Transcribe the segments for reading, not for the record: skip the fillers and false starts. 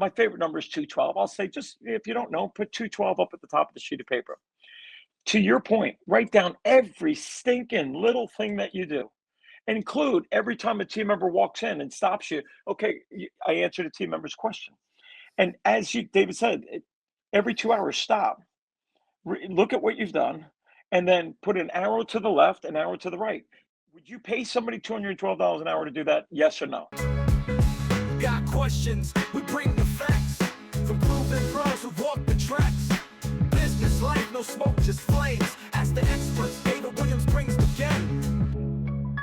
My favorite number is 212. I'll say, just if you don't know, put 212 up at the top of the sheet of paper. To your point, write down every stinking little thing that you do. Include every time a team member walks in and stops you. Okay, I answered a team member's question. And as David said, every 2 hours, stop, look at what you've done, and then put an arrow to the left, an arrow to the right. Would you pay somebody $212 an hour to do that? Yes or no? Got questions, we bring the facts. From proven pros who walk the tracks. Business life, no smoke, just flames. Ask the experts, David Williams brings the game.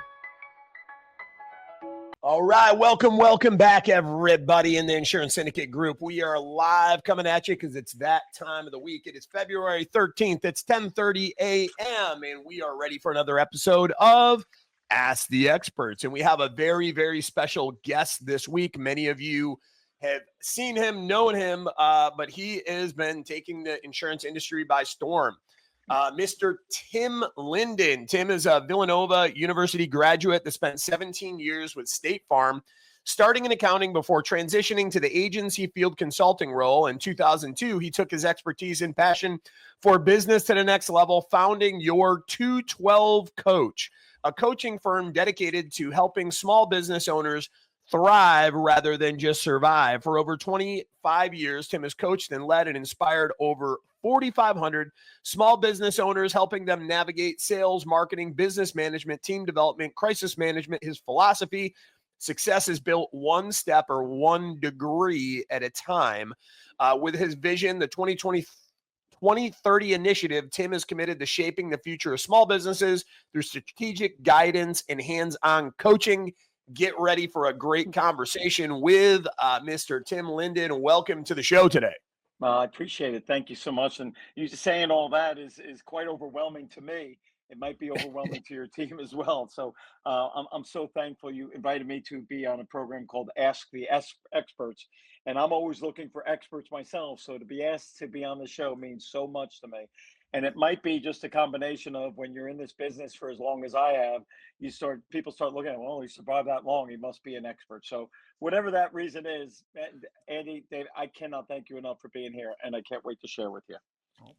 All right, welcome back, everybody in the Insurance Syndicate Group. We are live coming at you because it's that time of the week. It is February 13th. It's 10:30 a.m., and we are ready for another episode of Ask the Experts. And we have a very, very special guest this week. Many of you have seen him, known him, but he has been taking the insurance industry by storm. Mr. Tim Lindon. Tim is a Villanova University graduate that spent 17 years with State Farm, starting in accounting before transitioning to the agency field consulting role. In 2002, he took his expertise and passion for business to the next level, founding Your 212 Coach, a coaching firm dedicated to helping small business owners thrive rather than just survive. For over 25 years, Tim has coached and led and inspired over 4,500 small business owners, helping them navigate sales, marketing, business management, team development, crisis management. His philosophy: success is built one step or one degree at a time. With his vision, the 2030 initiative, Tim is committed to shaping the future of small businesses through strategic guidance and hands-on coaching. Get ready for a great conversation with Mr. Tim Lindon. Welcome to the show today. I appreciate it. Thank you so much. And you saying all that is quite overwhelming to me. It might be overwhelming to your team as well. So I'm so thankful you invited me to be on a program called Ask the Experts. And I'm always looking for experts myself. So to be asked to be on the show means so much to me. And it might be just a combination of when you're in this business for as long as I have, people start looking at, well, he survived that long, he must be an expert. So whatever that reason is, Andy, Dave, I cannot thank you enough for being here, and I can't wait to share with you.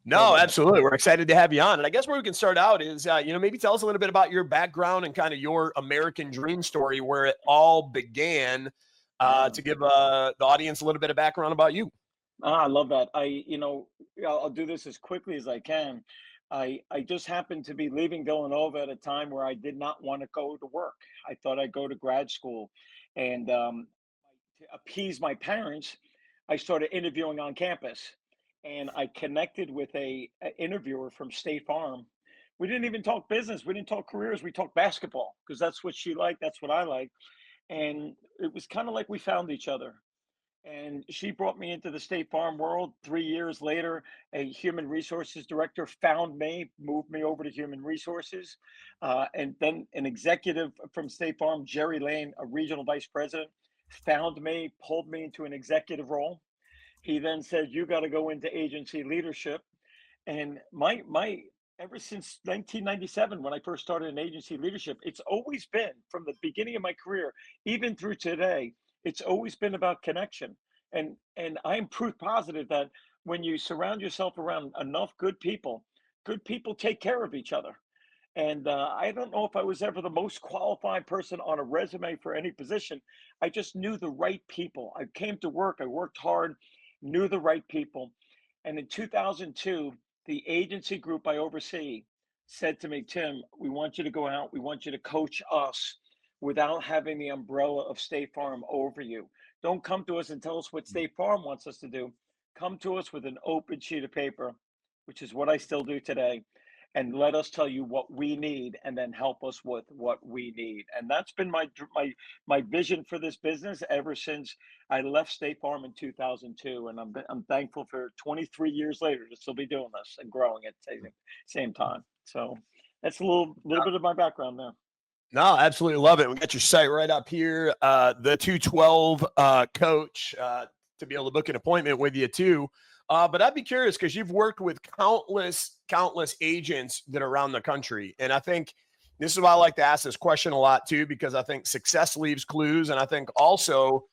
No, absolutely. We're excited to have you on. And I guess where we can start out is, maybe tell us a little bit about your background and kind of your American dream story, where it all began, to give the audience a little bit of background about you. I love that. I'll do this as quickly as I can. I just happened to be leaving Villanova at a time where I did not want to go to work. I thought I'd go to grad school, and to appease my parents, I started interviewing on campus, and I connected with a interviewer from State Farm. We didn't even talk business. We didn't talk careers. We talked basketball because that's what she liked. That's what I like, and it was kind of like we found each other. And she brought me into the State Farm world. 3 years later, a human resources director found me, moved me over to human resources. And then an executive from State Farm, Jerry Lane, a regional vice president, found me, pulled me into an executive role. He then said, you got to go into agency leadership. And ever since 1997, when I first started in agency leadership, it's always been, from the beginning of my career, even through today, it's always been about connection. And I'm proof positive that when you surround yourself around enough good people take care of each other. And I don't know if I was ever the most qualified person on a resume for any position. I just knew the right people. I came to work, I worked hard, knew the right people. And in 2002, the agency group I oversee said to me, Tim, we want you to go out, we want you to coach us without having the umbrella of State Farm over you. Don't come to us and tell us what State Farm wants us to do. Come to us with an open sheet of paper, which is what I still do today, and let us tell you what we need, and then help us with what we need. And that's been my vision for this business ever since I left State Farm in 2002. And I'm thankful for 23 years later to still be doing this and growing at the same time. So that's a little bit of my background there. No, absolutely love it. We got your site right up here, the 212 Coach, to be able to book an appointment with you too. But I'd be curious because you've worked with countless agents that are around the country. And I think this is why I like to ask this question a lot too, because I think success leaves clues. And I think also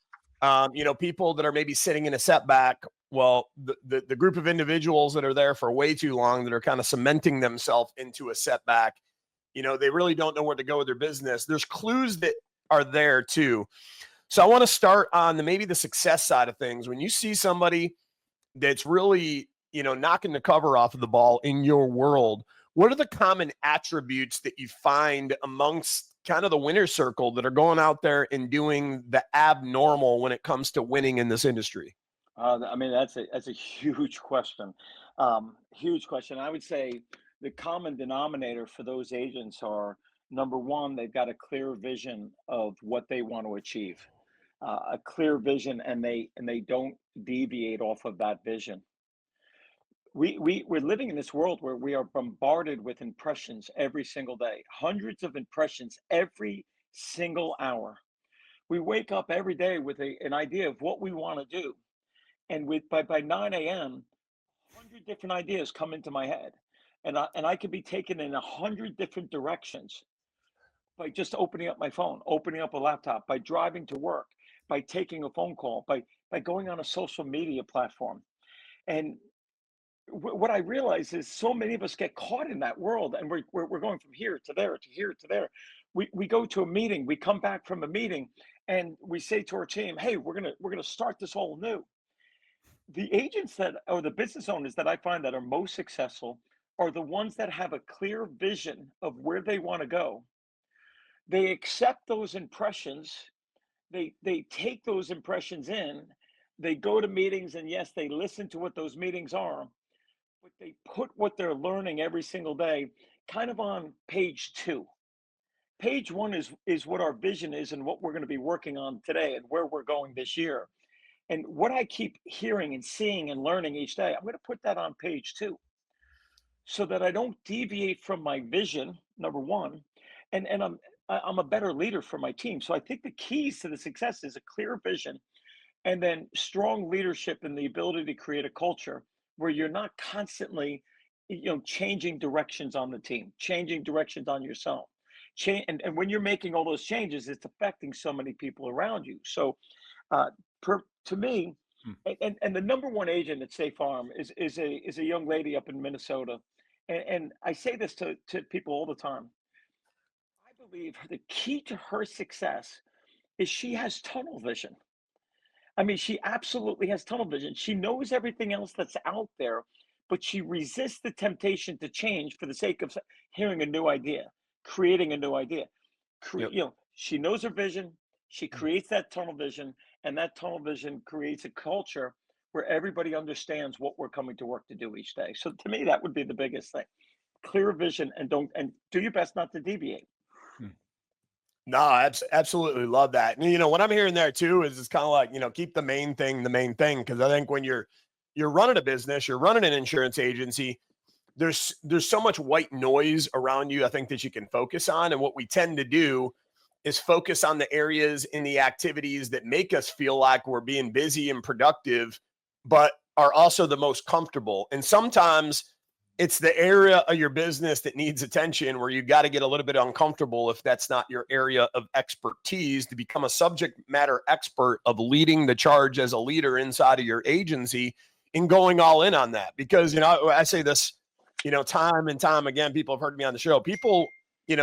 People that are maybe sitting in a setback. Well, the group of individuals that are there for way too long, that are kind of cementing themselves into a setback, they really don't know where to go with their business. There's clues that are there too. So I want to start on maybe the success side of things. When you see somebody that's really, knocking the cover off of the ball in your world, what are the common attributes that you find amongst kind of the winner circle that are going out there and doing the abnormal when it comes to winning in this industry? I mean, that's a huge question. Huge question. I would say the common denominator for those agents are, number one, they've got a clear vision of what they want to achieve, a clear vision, and they don't deviate off of that vision. We're living in this world where we are bombarded with impressions every single day, hundreds of impressions every single hour. We wake up every day with an idea of what we want to do, and by 9 a.m., 100 different ideas come into my head, and I could be taken in 100 different directions by just opening up my phone, opening up a laptop, by driving to work, by taking a phone call, by going on a social media platform. And what I realize is so many of us get caught in that world, and we're going from here to there to here to there. We go to a meeting, we come back from a meeting, and we say to our team, "Hey, we're gonna start this all new." The agents that, or the business owners that I find that are most successful, are the ones that have a clear vision of where they want to go. They accept those impressions, they take those impressions in, they go to meetings, and yes, they listen to what those meetings are, but they put what they're learning every single day kind of on page two. Page one is what our vision is and what we're going to be working on today and where we're going this year. And what I keep hearing and seeing and learning each day, I'm going to put that on page two, so that I don't deviate from my vision, number one, and I'm a better leader for my team. So I think the keys to the success is a clear vision, and then strong leadership and the ability to create a culture where you're not constantly, changing directions on the team, changing directions on yourself. And when you're making all those changes, it's affecting so many people around you. So uh, to me, Hmm. and the number one agent at State Farm is a young lady up in Minnesota, and I say this to people all the time. I believe the key to her success is she has tunnel vision. I mean, she absolutely has tunnel vision. She knows everything else that's out there, but she resists the temptation to change for the sake of hearing a new idea, creating a new idea. Yep. She knows her vision, she creates that tunnel vision, and that tunnel vision creates a culture where everybody understands what we're coming to work to do each day. So to me, that would be the biggest thing. Clear vision, and do your best not to deviate. No, absolutely love that. And what I'm hearing there too is it's kind of like, keep the main thing the main thing. Because I think when you're running a business, you're running an insurance agency, there's so much white noise around you, I think, that you can focus on. And what we tend to do is focus on the areas in the activities that make us feel like we're being busy and productive, but are also the most comfortable. And sometimes it's the area of your business that needs attention, where you got to get a little bit uncomfortable if that's not your area of expertise, to become a subject matter expert of leading the charge as a leader inside of your agency and going all in on that. Because, I say this, time and time again, people have heard me on the show. People,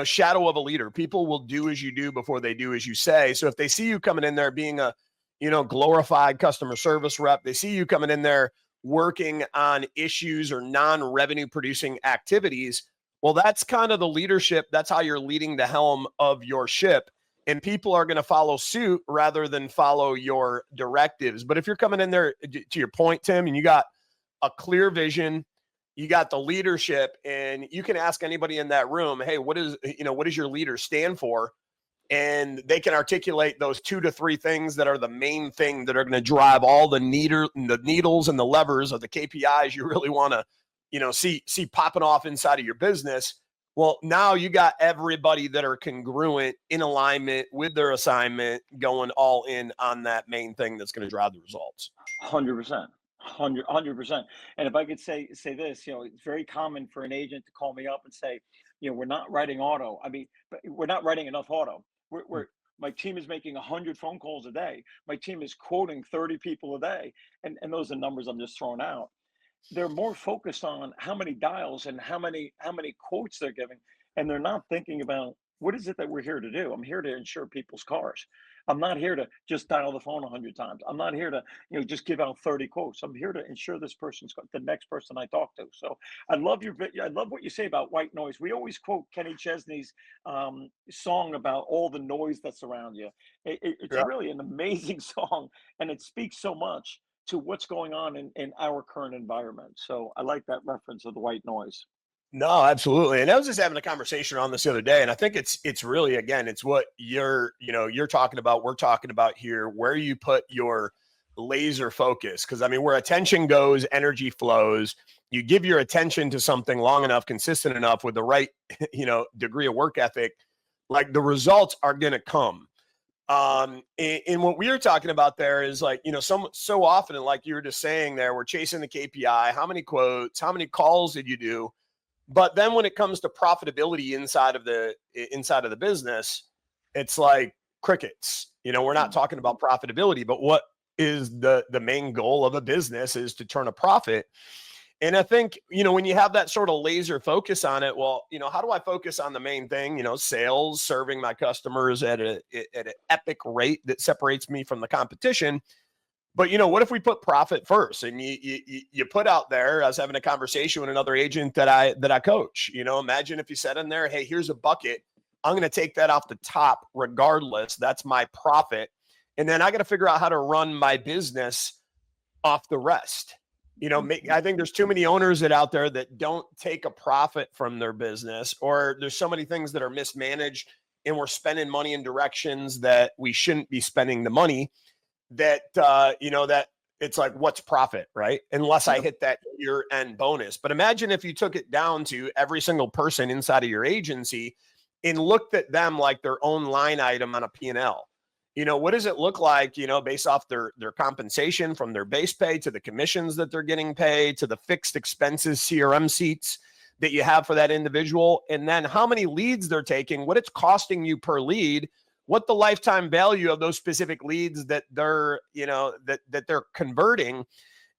shadow of a leader. People will do as you do before they do as you say. So if they see you coming in there being a, glorified customer service rep, they see you coming in there working on issues or non-revenue producing activities, well, that's kind of the leadership. That's how you're leading the helm of your ship. And people are going to follow suit rather than follow your directives. But if you're coming in there, to your point, Tim, and you got a clear vision, you got the leadership, and you can ask anybody in that room, hey, what does your leader stand for? And they can articulate those 2 to 3 things that are the main thing that are going to drive all the needles and the levers of the KPIs you really want to, see popping off inside of your business. Well, now you got everybody that are congruent, in alignment with their assignment, going all in on that main thing that's going to drive the results. 100%. 100%. And if I could say this, it's very common for an agent to call me up and say, we're not writing auto. I mean, but we're not writing enough auto. We're My team is making 100 phone calls a day. My team is quoting 30 people a day. And those are numbers I'm just throwing out. They're more focused on how many dials and how many quotes they're giving, and they're not thinking about what is it that we're here to do. I'm here to insure people's cars. I'm not here to just dial the phone 100 times. I'm not here to just give out 30 quotes. I'm here to insure this person's the next person I talk to. So I love what you say about white noise. We always quote Kenny Chesney's song about all the noise that's around you. It's Yeah. really an amazing song, and it speaks so much to what's going on in our current environment. So I like that reference of the white noise. No, absolutely. And I was just having a conversation on this the other day, and I think it's really, again, it's what you're talking about, we're talking about here, where you put your laser focus. Because I mean, where attention goes, energy flows. You give your attention to something long enough, consistent enough, with the right degree of work ethic, like the results are going to come. And what we were talking about there is like, so often, and like you were just saying there, we're chasing the KPI, how many quotes, how many calls did you do? But then when it comes to profitability inside of the business, it's like crickets. We're not talking about profitability, but what is the main goal of a business is to turn a profit. And I think, when you have that sort of laser focus on it, well, how do I focus on the main thing? Sales, serving my customers at an epic rate that separates me from the competition. But what if we put profit first? And you put out there, I was having a conversation with another agent that I coach. Imagine if you said in there, hey, here's a bucket. I'm going to take that off the top regardless. That's my profit. And then I got to figure out how to run my business off the rest. I think there's too many owners out there that don't take a profit from their business, or there's so many things that are mismanaged and we're spending money in directions that we shouldn't be spending the money. That that it's like, what's profit, right? Unless I hit that year-end bonus. But imagine if you took it down to every single person inside of your agency and looked at them like their own line item on a P&L. What does it look like, based off their compensation, from their base pay to the commissions that they're getting paid to the fixed expenses, CRM seats that you have for that individual, and then how many leads they're taking, what it's costing you per lead, what the lifetime value of those specific leads that they're, that they're converting.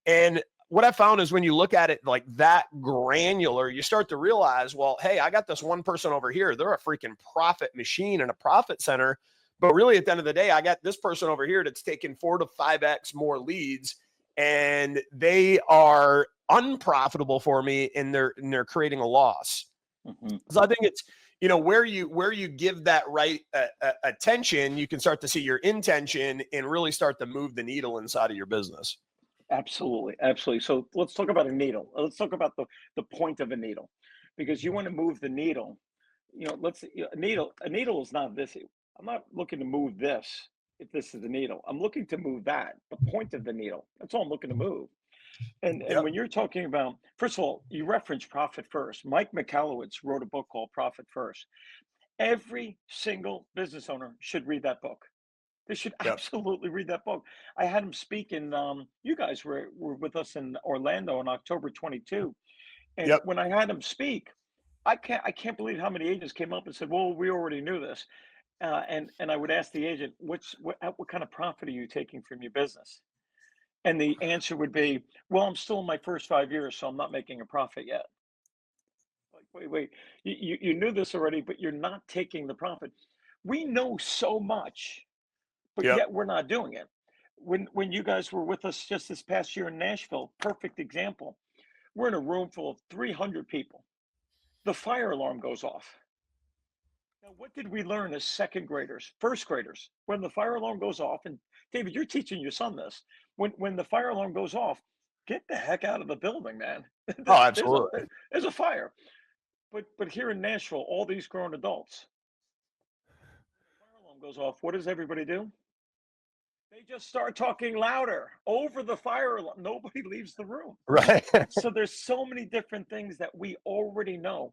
And what I found is when you look at it like that granular, you start to realize, well, hey, I got this one person over here. They're a freaking profit machine and a profit center. But really, at the end of the day, I got this person over here that's taking 4 to 5x more leads, and they are unprofitable for me, and they're creating a loss. Mm-hmm. So I think it's, where you give that right attention, you can start to see your intention and really start to move the needle inside of your business. Absolutely. Absolutely. So let's talk about a needle. Let's talk about the point of a needle, because you want to move the needle. A needle is not this. I'm not looking to move this. If this is the needle, I'm looking to move that, the point of the needle. That's all I'm looking to move. And when you're talking about, first of all, you reference Profit First. Mike Michalowicz wrote a book called Profit First. Every single business owner should read that book. They should absolutely read that book. I had him speak in, you guys were with us in Orlando on October 22. And when I had him speak, I can't believe how many agents came up and said, well, we already knew this. And I would ask the agent, what kind of profit are you taking from your business? And the answer would be, well, I'm still in my first 5 years, so I'm not making a profit yet. Like, wait, you knew this already, but you're not taking the profit. We know so much, but yet we're not doing it. When you guys were with us just this past year in Nashville, perfect example. We're in a room full of 300 people. The fire alarm goes off. Now, what did we learn as second graders, first graders? When the fire alarm goes off, and David, you're teaching your son this. When the fire alarm goes off, get the heck out of the building, man. Oh, absolutely. There's a fire. But here in Nashville, all these grown adults, the fire alarm goes off. What does everybody do? They just start talking louder over the fire alarm. Nobody leaves the room. Right. So there's so many different things that we already know,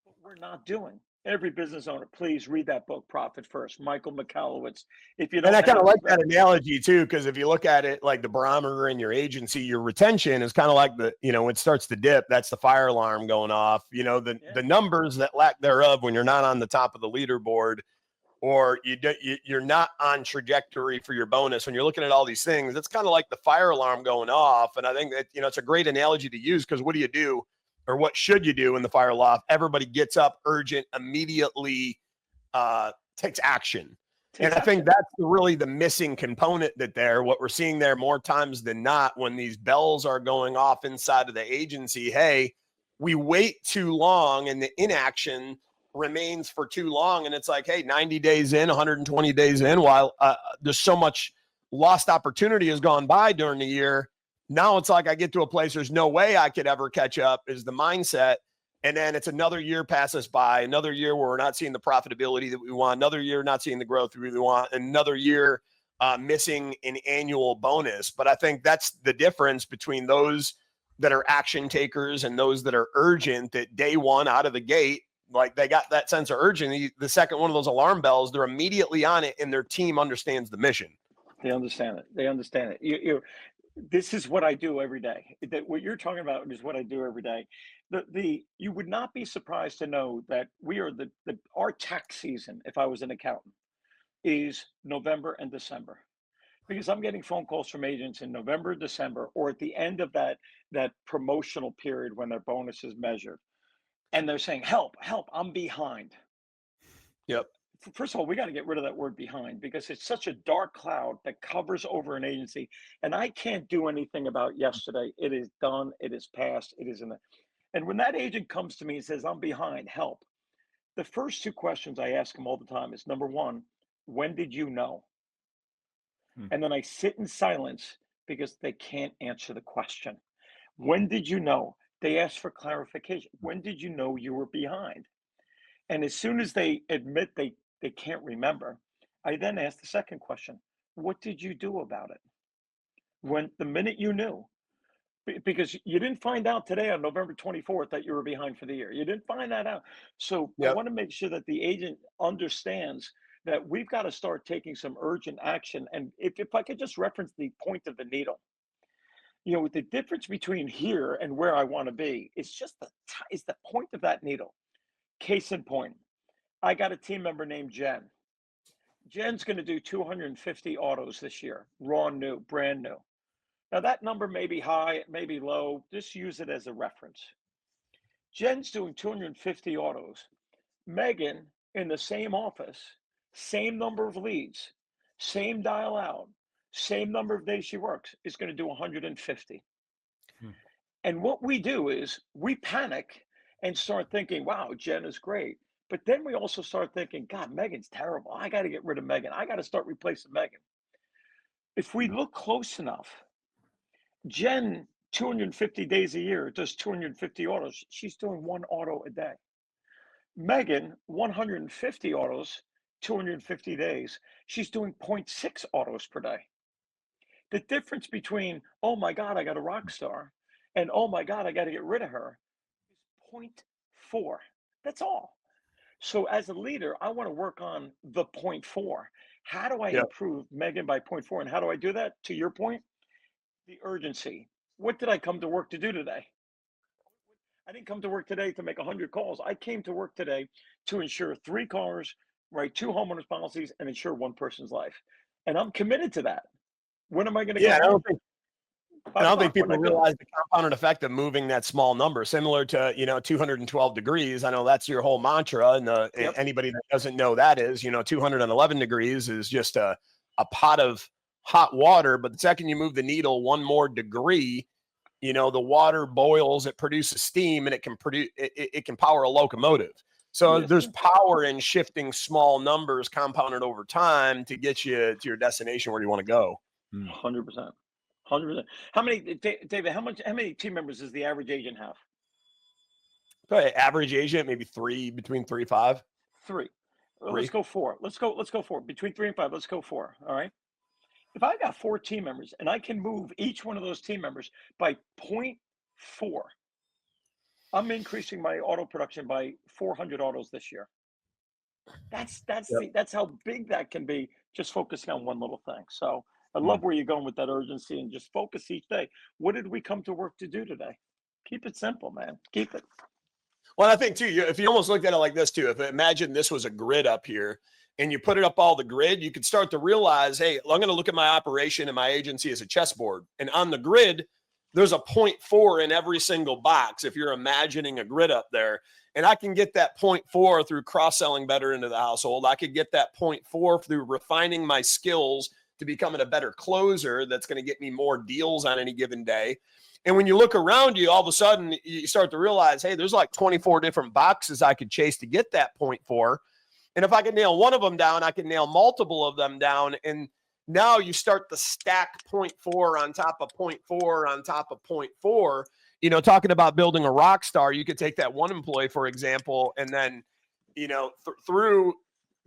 but we're not doing. Every business owner, please read that book, Profit First, Michael Michalowicz. If you don't, and I kind of like that analogy too, because if you look at it like the barometer in your agency, your retention is kind of like when it starts to dip, that's the fire alarm going off. The numbers that lack thereof when you're not on the top of the leaderboard, or you're not on trajectory for your bonus. When you're looking at all these things, it's kind of like the fire alarm going off. And I think that, it's a great analogy to use, because what do you do, or what should you do when the fire alarm? Everybody gets up, urgent, immediately takes action. And I think that's really the missing component what we're seeing there more times than not, when these bells are going off inside of the agency. Hey, we wait too long and the inaction remains for too long. And it's like, hey, 90 days in, 120 days in, while there's so much lost opportunity has gone by during the year. Now it's like I get to a place there's no way I could ever catch up, is the mindset. And then it's another year passes by, another year where we're not seeing the profitability that we want, another year not seeing the growth we really want, another year missing an annual bonus. But I think that's the difference between those that are action takers and those that are urgent, that day one out of the gate, like they got that sense of urgency. The second one of those alarm bells, they're immediately on it, and their team understands the mission. They understand it. They understand it. This is what I do every day. What you're talking about is what I do every day. You would not be surprised to know that we are our tax season, if I was an accountant, is November and December, because I'm getting phone calls from agents in November, December, or at the end of that promotional period when their bonus is measured, and they're saying, "Help, help! I'm behind." Yep. First of all, we got to get rid of that word behind, because it's such a dark cloud that covers over an agency. And I can't do anything about yesterday. It is done. It is past. It is in the. And when that agent comes to me and says, "I'm behind, help," the first two questions I ask them all the time is, number one, when did you know? And then I sit in silence, because they can't answer the question. When did you know? They ask for clarification. When did you know you were behind? And as soon as they admit they can't remember, I then ask the second question: what did you do about it? When the minute you knew, because you didn't find out today on November 24th that you were behind for the year. You didn't find that out. So I Yep. want to make sure that the agent understands that we've got to start taking some urgent action. And if I could just reference the point of the needle, the difference between here and where I want to be is just is the point of that needle. Case in point, I got a team member named Jen. Jen's going to do 250 autos this year, raw new, brand new. Now, that number may be high, it may be low. Just use it as a reference. Jen's doing 250 autos. Megan, in the same office, same number of leads, same dial out, same number of days she works, is going to do 150. And what we do is we panic and start thinking, wow, Jen is great. But then we also start thinking, God, Megan's terrible. I got to get rid of Megan. I got to start replacing Megan. If we look close enough, Jen, 250 days a year, does 250 autos. She's doing one auto a day. Megan, 150 autos, 250 days. She's doing 0.6 autos per day. The difference between, oh my God, I got a rock star, and oh my God, I got to get rid of her, is 0.4. That's all. So as a leader, I want to work on the 0.4. How do I Yep. improve Megan by 0.4? And how do I do that? To your point, the urgency. What did I come to work to do today? I didn't come to work today to make 100 calls. I came to work today to insure 3 cars, write 2 homeowners policies, and insure one person's life. And I'm committed to that. When am I going to go Yeah, home? I don't think 5 o'clock. When people I go. realize the compounded effect of moving that small number, similar to 212 degrees. I know that's your whole mantra, and Yep. anybody that doesn't know that is 211 degrees is just a pot of hot water. But the second you move the needle one more degree, the water boils, it produces steam, and it can produce it can power a locomotive. So Yes, there's sir. power in shifting small numbers compounded over time to get you to your destination where you want to go. 100%. 100%. How many, David, how many team members does the average agent have? Probably average agent, maybe between 3 and 5. 3. Well, let's 3. go 4. Let's go 4. Between 3 and 5, let's go 4. All right. If I got 4 team members and I can move each one of those team members by 0.4, I'm increasing my auto production by 400 autos this year. Yep. That's how big that can be, just focusing on one little thing. So I Mm. love where you're going with that urgency, and just focus each day. What did we come to work to do today? Keep it simple, man. Keep it. Well, I think too, if you almost looked at it like this too, if imagine this was a grid up here, and you put it up all the grid, you could start to realize, hey, I'm going to look at my operation and my agency as a chessboard. And on the grid, there's a 0.4 in every single box if you're imagining a grid up there. And I can get that 0.4 through cross-selling better into the household. I could get that 0.4 through refining my skills to becoming a better closer that's going to get me more deals on any given day. And when you look around you, all of a sudden you start to realize, hey, there's like 24 different boxes I could chase to get that 0.4. And if I can nail one of them down, I can nail multiple of them down. And now you start to stack 0.4 on top of 0.4 on top of 0.4. You know, talking about building a rock star, you could take that one employee, for example, and then, you know, through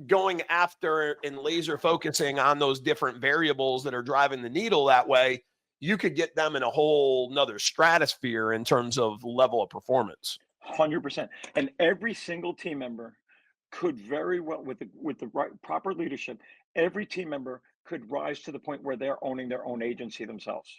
going after and laser focusing on those different variables that are driving the needle that way, you could get them in a whole nother stratosphere in terms of level of performance. 100%. And every single team member could very well, with the right proper leadership, every team member could rise to the point where they're owning their own agency themselves.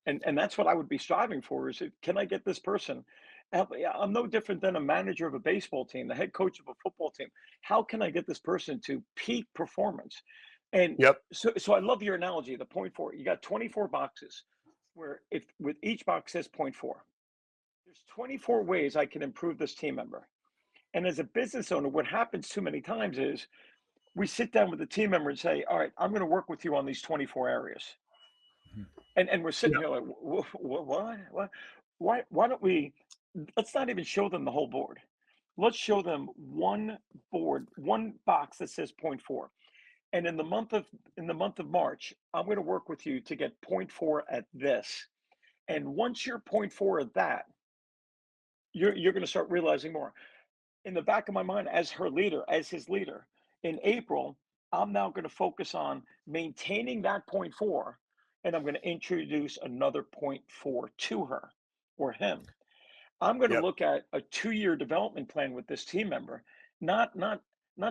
And that's what I would be striving for is, can I get this person? Yeah, I'm no different than a manager of a baseball team, the head coach of a football team. How can I get this person to peak performance? And Yep. so I love your analogy, the point four. You got 24 boxes where if with each box says point four, there's 24 ways I can improve this team member. And as a business owner, what happens too many times is we sit down with the team member and say, all right, I'm going to work with you on these 24 areas. And we're sitting here like, what? Why don't we, let's not even show them the whole board. Let's show them one board, one box that says point four. And in the month of March, I'm going to work with you to get point four at this. And once you're point four at that, you're going to start realizing more. In the back of my mind, as her leader, as his leader, in April, I'm now going to focus on maintaining that point four, and I'm going to introduce another point four to her or him. I'm going to Yep. look at a 2-year development plan with this team member, not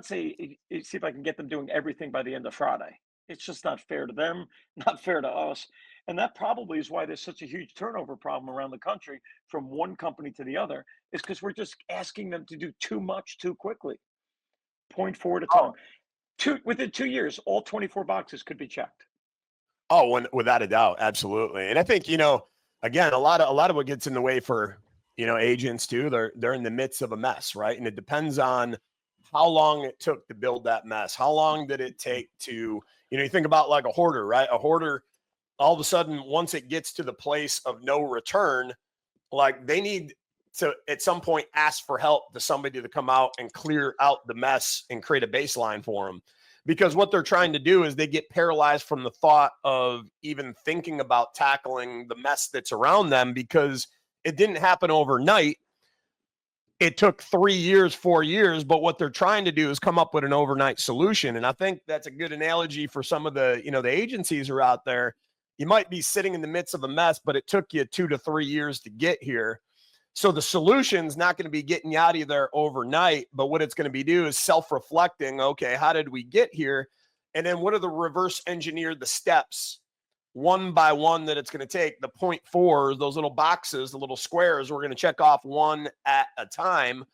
say see if I can get them doing everything by the end of Friday. It's just not fair to them, not fair to us. And that probably is why there's such a huge turnover problem around the country from one company to the other, is because we're just asking them to do too much too quickly. Point four at a time. Oh, Within 2 years, all 24 boxes could be checked. without a doubt, absolutely. And I think, you know, again, a lot of what gets in the way for, you know, agents too, they're in the midst of a mess, right? And it depends on how long it took to build that mess. How long did it take to, you know, you think about like a hoarder, right? A hoarder, all of a sudden, once it gets to the place of no return, like they need to at some point ask for help to somebody to come out and clear out the mess and create a baseline for them. Because what they're trying to do is they get paralyzed from the thought of even thinking about tackling the mess that's around them because it didn't happen overnight. It took 3 years, 4 years, but what they're trying to do is come up with an overnight solution. And I think that's a good analogy for some of the, you know, the agencies are out there. You might be sitting in the midst of a mess, but it took you 2 to 3 years to get here. So the solution's not going to be getting you out of there overnight, but what it's going to be do is self-reflecting. Okay, how did we get here? And then what are the reverse engineer the steps one by one that it's going to take? The point four, those little boxes, the little squares, we're going to check off one at a time.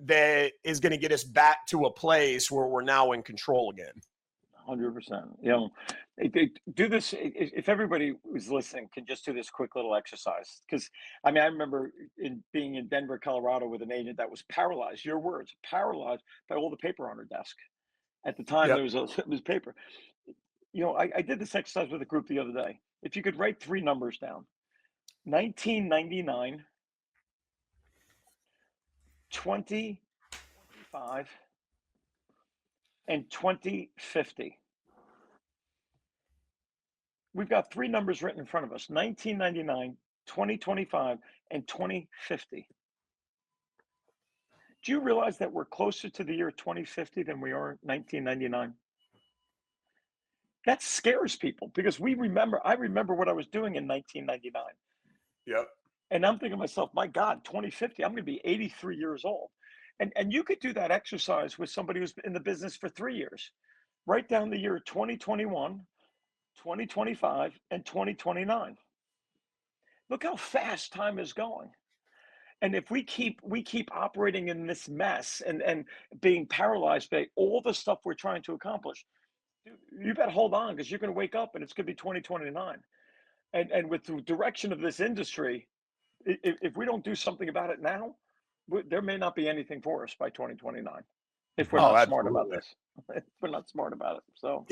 That is going to get us back to a place where we're now in control again. 100%. You know, do this. If everybody who's listening can just do this quick little exercise, because I mean, I remember being in Denver, Colorado, with an agent that was paralyzed. Your words, paralyzed by all the paper on her desk. At the time, Yep. there was paper. You know, I did this exercise with a group the other day. If you could write 3 numbers down: 1999, 2025, and 2050. We've got 3 numbers written in front of us: 1999, 2025, and 2050. Do you realize that we're closer to the year 2050 than we are 1999? That scares people because I remember what I was doing in 1999. Yep. And I'm thinking to myself, my God, 2050, I'm going to be 83 years old. And you could do that exercise with somebody who's in the business for 3 years. Write down the year 2021, 2025, and 2029. Look how fast time is going. And if we keep operating in this mess and being paralyzed by all the stuff we're trying to accomplish, dude, you better hold on because you're going to wake up and it's going to be 2029. And with the direction of this industry, if we don't do something about it now, there may not be anything for us by 2029 if we're Oh, not smart about absolutely. this. If we're not smart about it. So,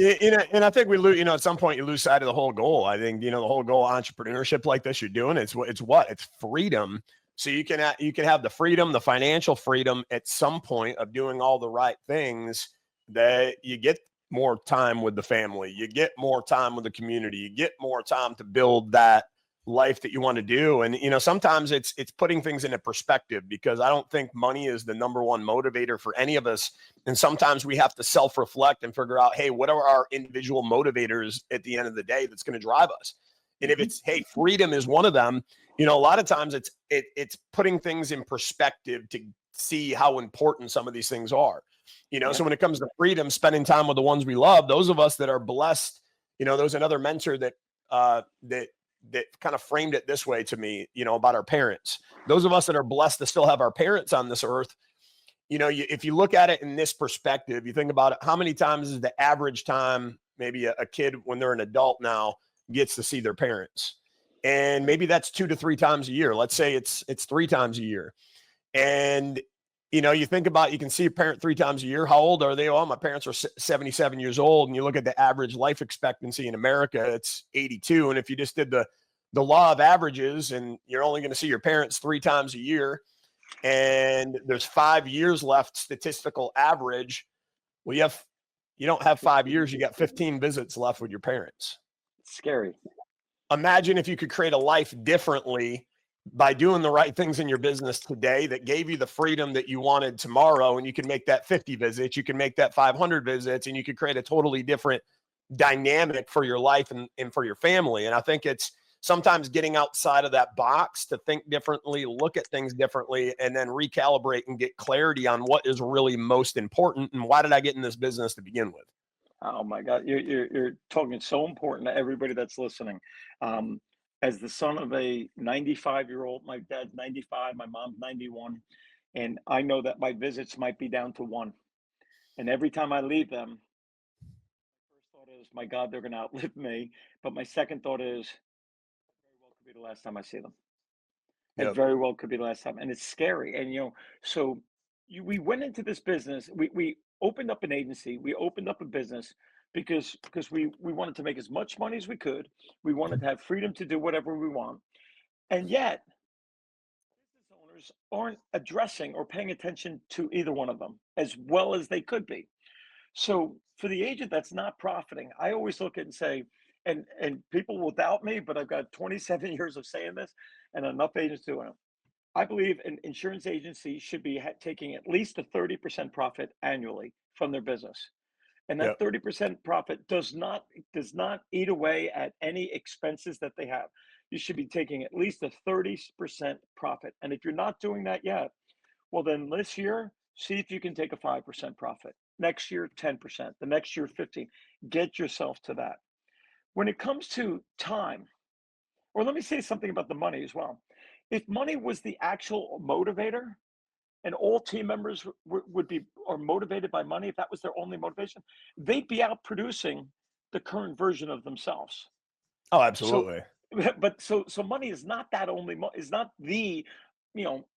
And I think we lose, at some point you lose sight of the whole goal. I think, the whole goal of entrepreneurship like this you're doing, it's freedom. So you can have the freedom, the financial freedom at some point of doing all the right things, that you get more time with the family, you get more time with the community, you get more time to build that life that you want to do. And sometimes it's putting things into perspective, because I don't think money is the number one motivator for any of us. And sometimes we have to self-reflect and figure out, hey, what are our individual motivators at the end of the day that's going to drive us? And if mhm, it's, hey, freedom is one of them, a lot of times it's putting things in perspective to see how important some of these things are. yeah, So when it comes to freedom, spending time with the ones we love, those of us that are blessed, there's another mentor that kind of framed it this way to me, about our parents. Those of us that are blessed to still have our parents on this earth, if you look at it in this perspective, you think about it, how many times is the average time maybe a kid when they're an adult now gets to see their parents? And maybe that's 2 to 3 times a year. Let's say it's 3 times a year. And you think about, you can see a parent 3 times a year. How old are they? Oh, my parents are 77 years old. And you look at the average life expectancy in America, it's 82. And if you just did the law of averages, and you're only going to see your parents 3 times a year, and there's 5 years left, statistical average. Well, you don't have 5 years, you got 15 visits left with your parents. it's scary. Imagine if you could create a life differently by doing the right things in your business today that gave you the freedom that you wanted tomorrow, and you can make that 50 visits, you can make that 500 visits, and you could create a totally different dynamic for your life and for your family. And I think it's sometimes getting outside of that box to think differently, look at things differently, and then recalibrate and get clarity on what is really most important and why did I get in this business to begin with. Oh my God, you're talking so important to everybody that's listening. Um, as the son of a 95-year-old, my dad's 95, my mom's 91, and I know that my visits might be down to one. And every time I leave them, first thought is, my God, they're going to outlive me. But my second thought is, very well could be the last time I see them. It Yep. very well could be the last time, and it's scary. And so we went into this business. We opened up an agency. We opened up a business because we wanted to make as much money as we could. We wanted to have freedom to do whatever we want, and yet business owners aren't addressing or paying attention to either one of them as well as they could be. So for the agent that's not profiting, I always look at and say, and people will doubt me, but I've got 27 years of saying this, and enough agents doing it. I believe an insurance agency should be taking at least a 30% profit annually from their business. And that Yep. 30% profit does not eat away at any expenses that they have. You should be taking at least a 30% profit. And if you're not doing that yet, well, then this year, see if you can take a 5% profit. Next year, 10%. The next year, 15. Get yourself to that. When it comes to time, or let me say something about the money as well. If money was the actual motivator and all team members would be are motivated by money, if that was their only motivation, they'd be out producing the current version of themselves. Oh, So, absolutely. but money is not that only is not the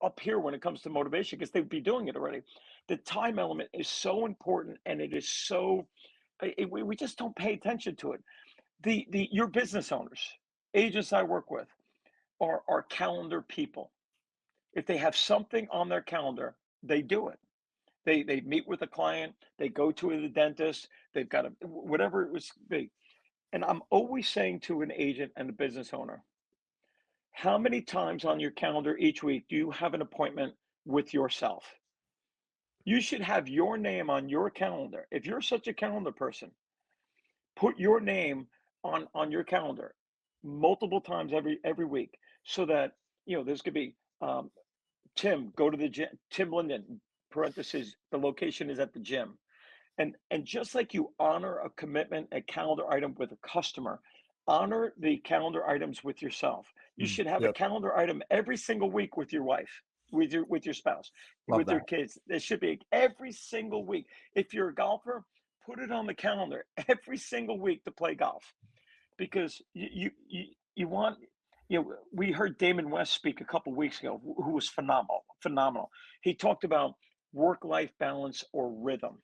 up here when it comes to motivation because they'd be doing it already. The time element is so important, and it is so we just don't pay attention to it. The your business owners, agents I work with, are calendar people. If they have something on their calendar, they do it. They meet with a client, they go to the dentist, they've got a whatever it was be. And I'm always saying to an agent and a business owner, how many times on your calendar each week do you have an appointment with yourself? You should have your name on your calendar. If you're such a calendar person, put your name on your calendar multiple times every week so that there's going to be Tim, go to the gym. Tim Lindon, parentheses, the location is at the gym. And just like you honor a commitment, a calendar item with a customer, honor the calendar items with yourself. You Mm. should have a Yep. calendar item every single week with your wife. with your spouse, Love with your that. kids. There should be every single week. If you're a golfer, put it on the calendar every single week to play golf, because you want, we heard Damon West speak a couple weeks ago, who was phenomenal. He talked about work-life balance or rhythm.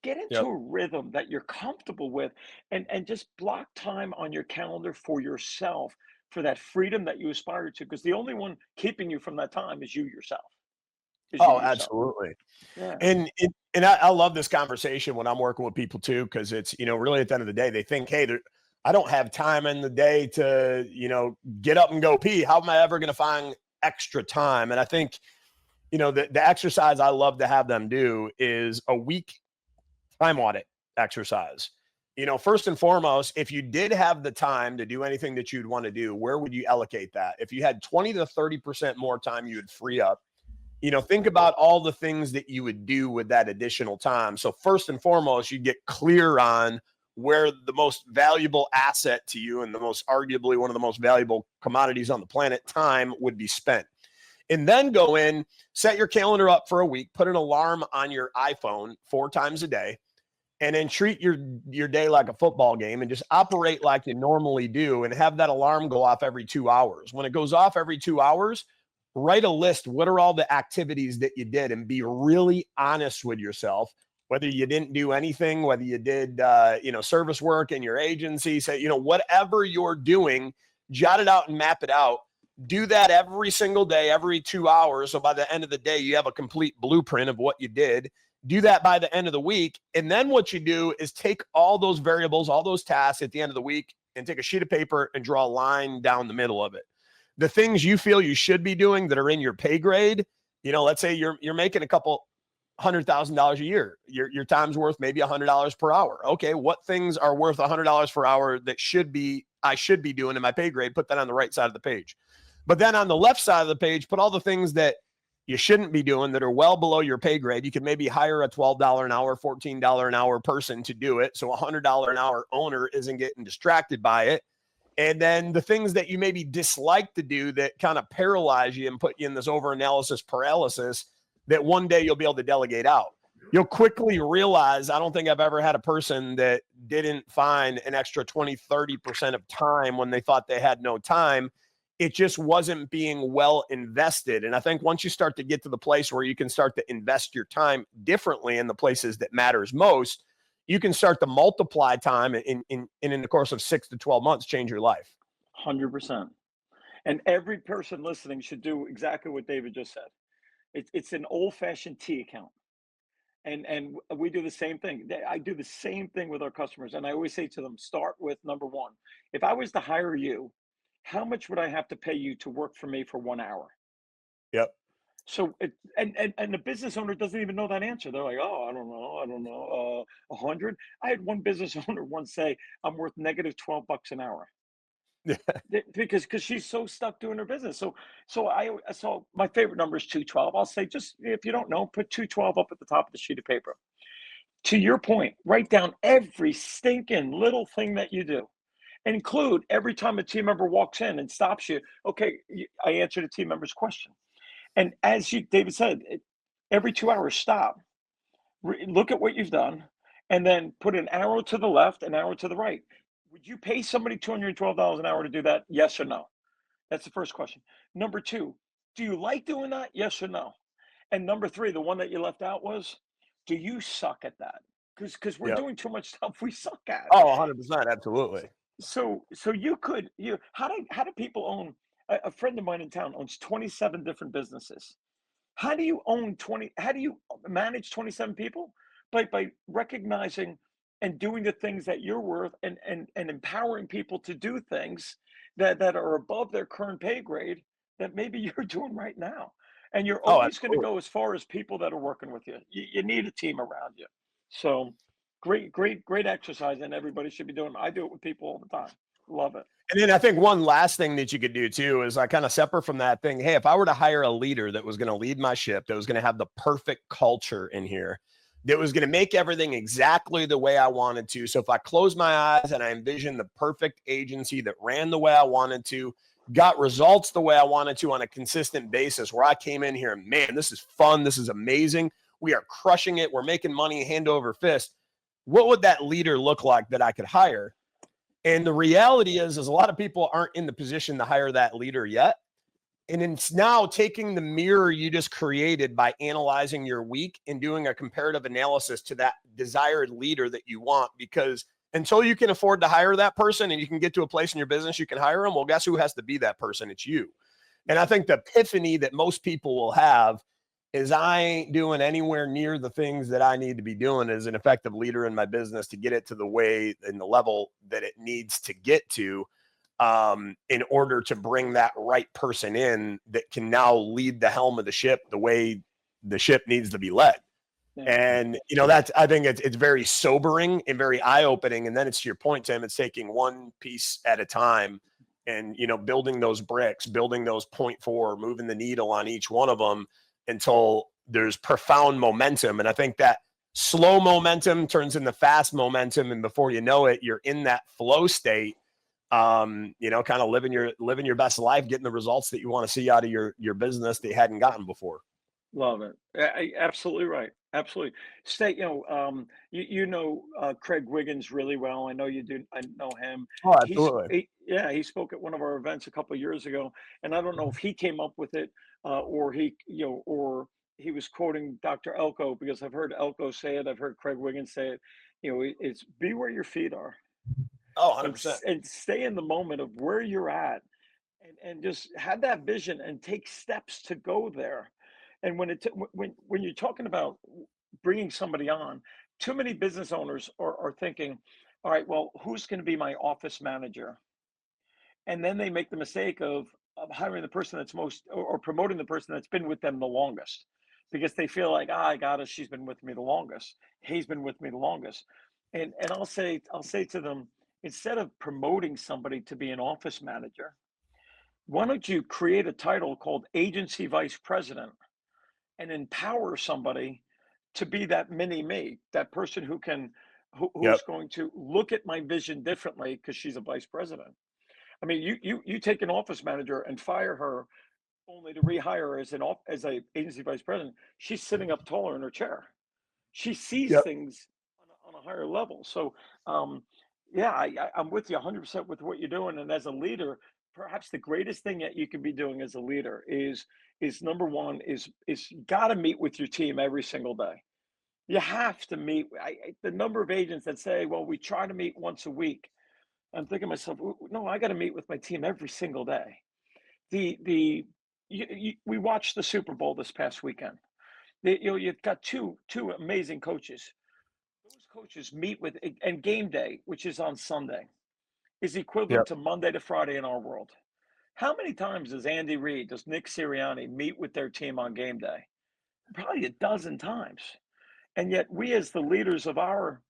Get into Yep. a rhythm that you're comfortable with, and just block time on your calendar for yourself, for that freedom that you aspire to, because the only one keeping you from that time is you yourself. Is you Oh, yourself. absolutely. Yeah. And I love this conversation when I'm working with people too, because it's, really at the end of the day, they think, hey, I don't have time in the day to, get up and go pee. How am I ever going to find extra time? And I think, the exercise I love to have them do is a week time audit exercise. First and foremost, if you did have the time to do anything that you'd want to do, where would you allocate that? If you had 20 to 30% more time, you would free up. Think about all the things that you would do with that additional time. So first and foremost, you get clear on where the most valuable asset to you, and the most arguably one of the most valuable commodities on the planet, time, would be spent. And then go in, set your calendar up for a week, put an alarm on your iPhone 4 times a day, and then treat your day like a football game and just operate like you normally do, and have that alarm go off every 2 hours. When it goes off every 2 hours, write a list. What are all the activities that you did? And be really honest with yourself, whether you didn't do anything, whether you did, service work in your agency, say, whatever you're doing, jot it out and map it out. Do that every single day, every 2 hours. So by the end of the day, you have a complete blueprint of what you did. Do that by the end of the week. And then what you do is take all those variables, all those tasks at the end of the week, and take a sheet of paper and draw a line down the middle of it. The things you feel you should be doing that are in your pay grade, let's say you're making a couple $100,000 a year. Your time's worth maybe $100 per hour. Okay, what things are worth $100 per hour that I should be doing in my pay grade? Put that on the right side of the page. But then on the left side of the page, put all the things that you shouldn't be doing that are well below your pay grade. You could maybe hire a $12 an hour, $14 an hour person to do it, so a $100 an hour owner isn't getting distracted by it. And then the things that you maybe dislike to do that kind of paralyze you and put you in this overanalysis paralysis, that one day you'll be able to delegate out. You'll quickly realize, I don't think I've ever had a person that didn't find an extra 20, 30% of time when they thought they had no time. It just wasn't being well invested. And I think once you start to get to the place where you can start to invest your time differently in the places that matters most, you can start to multiply time in the course of 6 to 12 months, change your life. 100%. And every person listening should do exactly what David just said. It's an old-fashioned T account. And we do the same thing. I do the same thing with our customers. And I always say to them, start with number one. If I was to hire you, how much would I have to pay you to work for me for 1 hour? Yep. So and the business owner doesn't even know that answer. They're like, oh, I don't know, 100. I had one business owner once say, I'm worth negative $12 an hour. Because she's so stuck doing her business. So my favorite number is 212. I'll say, just if you don't know, put 212 up at the top of the sheet of paper. To your point, write down every stinking little thing that you do. Include every time a team member walks in and stops you. Okay, I answered a team member's question. And as David said, every 2 hours, stop, look at what you've done, and then put an arrow to the left, an arrow to the right. Would you pay somebody $212 an hour to do that? Yes or no? That's the first question. Number two, do you like doing that? Yes or no? And number three, the one that you left out was, do you suck at that? Because we're Yep. doing too much stuff we suck at. Oh, 100%. Absolutely. So how do people own? A friend of mine in town owns 27 different businesses. How do you own 20? How do you manage 27 people? By recognizing and doing the things that you're worth, and empowering people to do things that are above their current pay grade that maybe you're doing right now. And you're Oh, always going to absolutely. go as far as people that are working with you. You need a team around you. So great exercise, and everybody should be doing it. I do it with people all the time. Love it. And then I think one last thing that you could do too is I kind of separate from that thing. Hey, if I were to hire a leader that was going to lead my ship, that was going to have the perfect culture in here, that was going to make everything exactly the way I wanted to. So if I close my eyes and I envision the perfect agency that ran the way I wanted to, got results the way I wanted to on a consistent basis, where I came in here and, man, this is fun. This is amazing. We are crushing it. We're making money hand over fist. What would that leader look like that I could hire? And the reality is a lot of people aren't in the position to hire that leader yet. And it's now taking the mirror you just created by analyzing your week and doing a comparative analysis to that desired leader that you want. Because until you can afford to hire that person and you can get to a place in your business you can hire them, well, guess who has to be that person? It's you. And I think the epiphany that most people will have is I ain't doing anywhere near the things that I need to be doing as an effective leader in my business to get it to the way and the level that it needs to get to, in order to bring that right person in that can now lead the helm of the ship the way the ship needs to be led. Yeah. And, that's, I think it's very sobering and very eye-opening. And then it's to your point, Tim, it's taking one piece at a time and, building those bricks, building those 0.4, moving the needle on each one of them until there's profound momentum. And I think that slow momentum turns into fast momentum. And before you know it, you're in that flow state, kind of living your best life, getting the results that you want to see out of your business that you hadn't gotten before. Love it. Absolutely right. Absolutely. State, Craig Wiggins really well. I know you do. I know him. Oh, absolutely. He spoke at one of our events a couple of years ago, and I don't know if he came up with it, or he was quoting Dr. Elko, because I've heard Elko say it. I've heard Craig Wiggins say it. It's be where your feet are, Oh, and 100%. and stay in the moment of where you're at, and just have that vision and take steps to go there. And when you're talking about bringing somebody on, too many business owners are thinking, all right, well, who's going to be my office manager? And then they make the mistake of hiring the person that's most, or promoting the person that's been with them the longest, because they feel like, I got it, she's been with me the longest, he's been with me the longest. And I'll say to them, instead of promoting somebody to be an office manager, why don't you create a title called agency vice president and empower somebody to be that mini me, that person Yep. who's going to look at my vision differently because she's a vice president. I mean, you take an office manager and fire her only to rehire her as a agency vice president. She's sitting up taller in her chair. She sees Yep. things on a higher level. So, yeah, I'm with you 100% with what you're doing. And as a leader, perhaps the greatest thing that you can be doing as a leader is number one is you got to meet with your team every single day. You have to meet. The number of agents that say, "Well, we try to meet once a week." I'm thinking to myself, no, I got to meet with my team every single day. We watched the Super Bowl this past weekend. You've got two amazing coaches. Those coaches meet with, and game day, which is on Sunday, is equivalent Yep. to Monday to Friday in our world. How many times does Andy Reid, does Nick Sirianni meet with their team on game day? Probably a dozen times. And yet we, as the leaders of our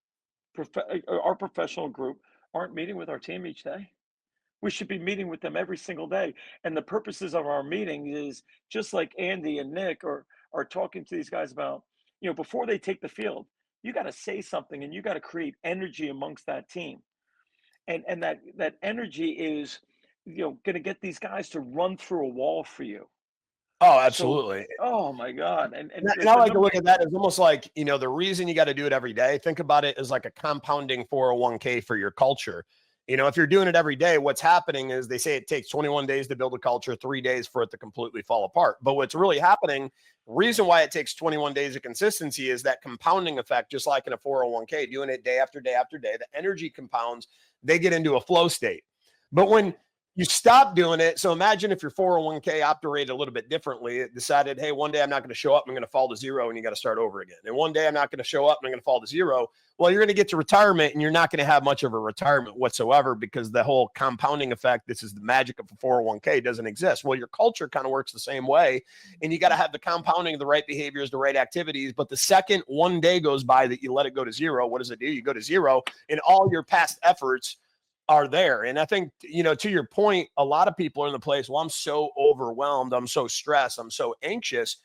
professional group, aren't meeting with our team each day. We should be meeting with them every single day. And the purposes of our meeting is just like Andy and Nick are talking to these guys about, before they take the field, you got to say something and you got to create energy amongst that team. And that energy is, going to get these guys to run through a wall for you. Oh, So, absolutely. oh my God. And And I the like to number, look at that as almost like, the reason you got to do it every day. Think about it as like a compounding 401k for your culture. If you're doing it every day, what's happening is they say it takes 21 days to build a culture, 3 days for it to completely fall apart. But what's really happening, reason why it takes 21 days of consistency is that compounding effect, just like in a 401k, doing it day after day after day, the energy compounds, they get into a flow state. But when you stop doing it. So imagine if your 401k operated a little bit differently. It decided, hey, one day I'm not going to show up. I'm going to fall to zero, and you got to start over again. And one day I'm not going to show up and I'm going to fall to zero. Well, you're going to get to retirement and you're not going to have much of a retirement whatsoever, because the whole compounding effect, this is the magic of a 401k, doesn't exist. Well, your culture kind of works the same way, and you got to have the compounding of the right behaviors, the right activities. But the second one day goes by that you let it go to zero, what does it do? You go to zero, and all your past efforts are there. And I think, to your point, a lot of people are in the place, well, I'm so overwhelmed, I'm so stressed, I'm so anxious.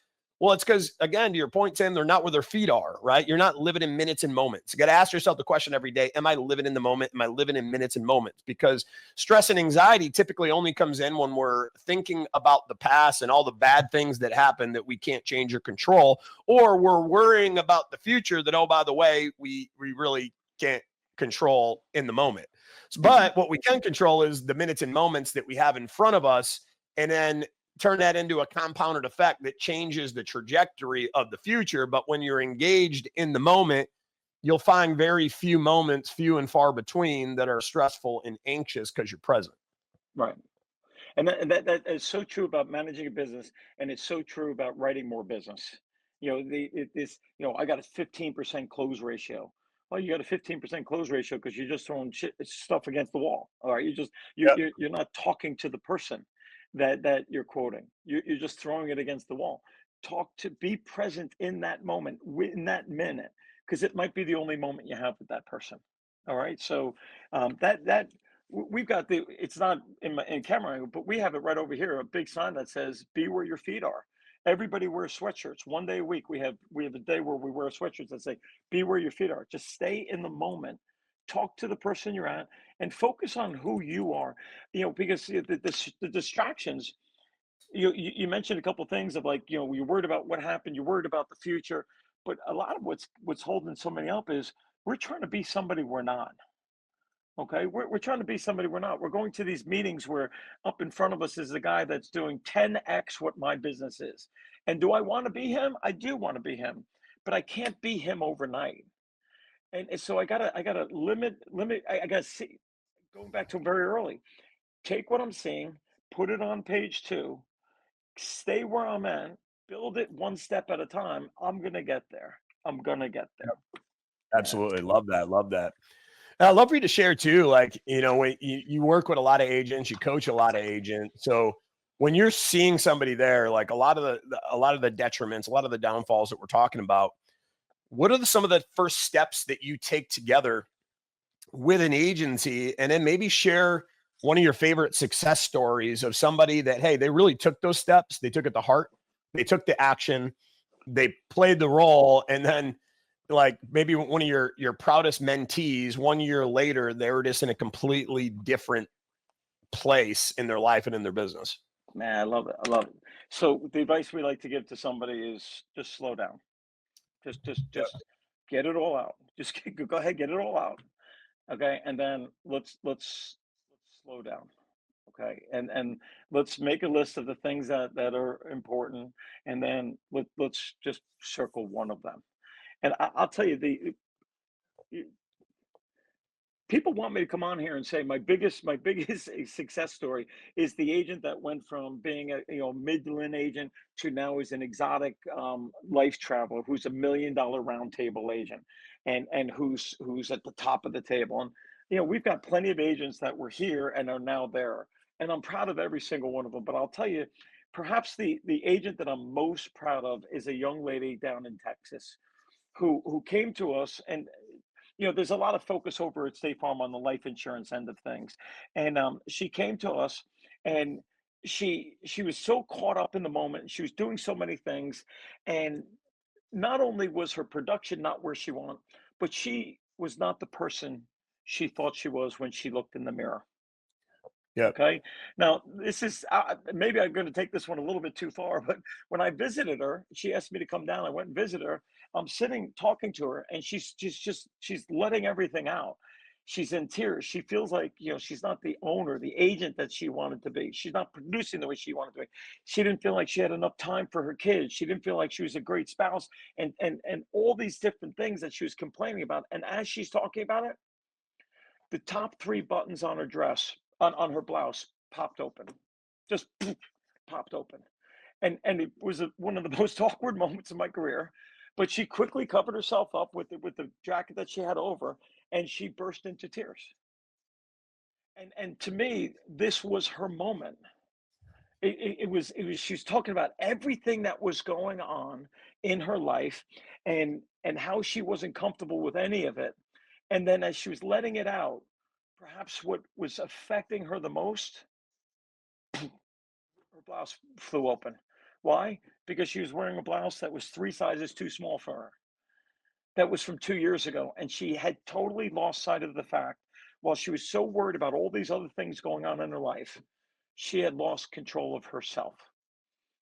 Well, it's because, again, to your point, Tim, they're not where their feet are, right? You're not living in minutes and moments. You got to ask yourself the question every day: am I living in the moment? Am I living in minutes and moments? Because stress and anxiety typically only comes in when we're thinking about the past and all the bad things that happen that we can't change or control, or we're worrying about the future that, oh, by the way, we really can't control in the moment. Mhm. But what we can control is the minutes and moments that we have in front of us. And then turn that into a compounded effect that changes the trajectory of the future. But when you're engaged in the moment, you'll find very few moments, few and far between, that are stressful and anxious because you're present. Right. And that is so true about managing a business, and it's so true about writing more business. I got a 15% close ratio. Well, you got a 15% close ratio because you're just throwing stuff against the wall. All right, Yep. you're not talking to the person that you're quoting. You're just throwing it against the wall. Be present in that moment, in that minute, because it might be the only moment you have with that person. All right, so we've got it's not in camera angle, but we have it right over here, a big sign that says "Be where your feet are." Everybody wears sweatshirts. One day a week, we have a day where we wear sweatshirts that say "Be where your feet are." Just stay in the moment, talk to the person you're at, and focus on who you are. Because the distractions. You mentioned a couple things of, like, you're worried about what happened, you're worried about the future, but a lot of what's holding so many up is we're trying to be somebody we're not. Okay, we're trying to be somebody we're not. We're going to these meetings where up in front of us is a guy that's doing 10x what my business is. And do I want to be him? I do want to be him, but I can't be him overnight. And so I gotta limit. I gotta see. Going back to very early, take what I'm seeing, put it on page two, stay where I'm at, build it one step at a time. I'm gonna get there. I'm gonna get there. Yeah. Absolutely. Love that. Love that. And I'd love for you to share too, like, when you work with a lot of agents, you coach a lot of agents. So when you're seeing somebody there, like a lot of the detriments, a lot of the downfalls that we're talking about, what are some of the first steps that you take together with an agency? And then maybe share one of your favorite success stories of somebody that, hey, they really took those steps, they took it to heart, they took the action, they played the role, and then, like, maybe one of your proudest mentees, 1 year later, they were just in a completely different place in their life and in their business. Man, I love it. I love it. So the advice we like to give to somebody is just slow down. Yep. Just get it all out. Just go ahead, get it all out. Okay, and then let's slow down. Okay, and let's make a list of the things that are important, and then let's just circle one of them. And I'll tell you, people want me to come on here and say my biggest success story is the agent that went from being a midland agent to now is an exotic life traveler who's $1 million round table agent, and who's at the top of the table. And we've got plenty of agents that were here and are now there, and I'm proud of every single one of them. But I'll tell you, perhaps the agent that I'm most proud of is a young lady down in Texas who came to us. And there's a lot of focus over at State Farm on the life insurance end of things. And she came to us, and she was so caught up in the moment. She was doing so many things, and not only was her production not where she wanted, but she was not the person she thought she was when she looked in the mirror. Yep. Okay. Now, this is maybe I'm going to take this one a little bit too far, but when I visited her, she asked me to come down. I went and visited her. I'm sitting talking to her, and she's letting everything out. She's in tears. She feels like, she's not the owner, the agent that she wanted to be. She's not producing the way she wanted to be. She didn't feel like she had enough time for her kids. She didn't feel like she was a great spouse, and all these different things that she was complaining about. And as she's talking about it, the top three buttons on her dress, on her blouse, popped open, just poof, popped open. And it was one of the most awkward moments of my career. But she quickly covered herself up with the jacket that she had over, and she burst into tears. And to me, this was her moment. It was she was talking about everything that was going on in her life, and how she wasn't comfortable with any of it. And then as she was letting it out, perhaps what was affecting her the most, her blouse flew open. Why? Because she was wearing a blouse that was 3 sizes too small for her. That was from 2 years ago, and she had totally lost sight of the fact, while she was so worried about all these other things going on in her life, she had lost control of herself,